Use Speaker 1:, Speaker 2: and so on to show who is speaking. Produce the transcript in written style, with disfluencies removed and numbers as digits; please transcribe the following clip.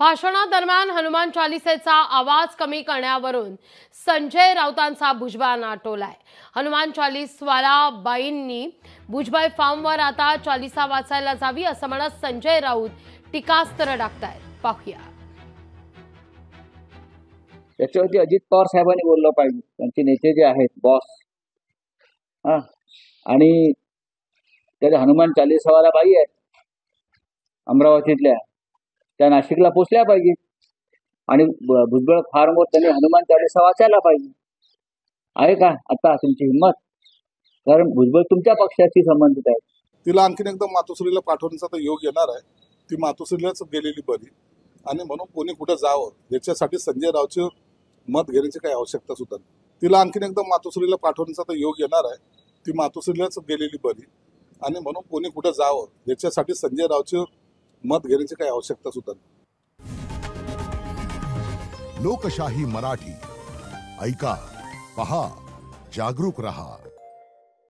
Speaker 1: भाषणादरम्यान हनुमान चालिसेचा आवाज कमी करण्यावरून संजय राऊतांचा भुजबळांना अटवलाय। हनुमान चालीसवाला बाईंनी भुजबळ फार्मवर आता चालिसा वाचायला जावी असं म्हणत संजय राऊत टीकास्त्र टाकतायत। पाहूया।
Speaker 2: त्याच्यावरती अजित पवार साहेबांनी बोललं पाहिजे, त्यांचे नेते जे आहेत बॉस आणि त्या हनुमान चालीसावाला बाई आहेत अमरावतीतल्या, त्या नाशिकला पोचल्या पाहिजे आणि भुजबळ फार्मवर त्यांनी हनुमान चालीसा वाचायला पाहिजे। आहे का आता तुमची हिंमत? कारण भुजबळ तुमच्या पक्षाशी संबंधित आहे।
Speaker 3: तिला आणखीन एकदा मातोश्रीला पाठवण्याचा तर योग येणार आहे। ती मातोश्रीलाच गेलेली बरी आणि म्हणून कोणी कुठे जावं याच्यासाठी संजय राऊतचे मत घेण्याची काही आवश्यकता सुद्धा नाही। तिला आणखीन एकदा मातोश्रीला पाठवण्याचा तर योग येणार आहे। ती मातोश्रीलाच गेलेली बरी आणि म्हणून कोणी कुठे जावं याच्यासाठी संजय राऊतचे मत घेण्याची काही आवश्यकता सुद्धा नाही।
Speaker 4: लोकशाही मराठी ऐका, पहा, जागरूक रहा।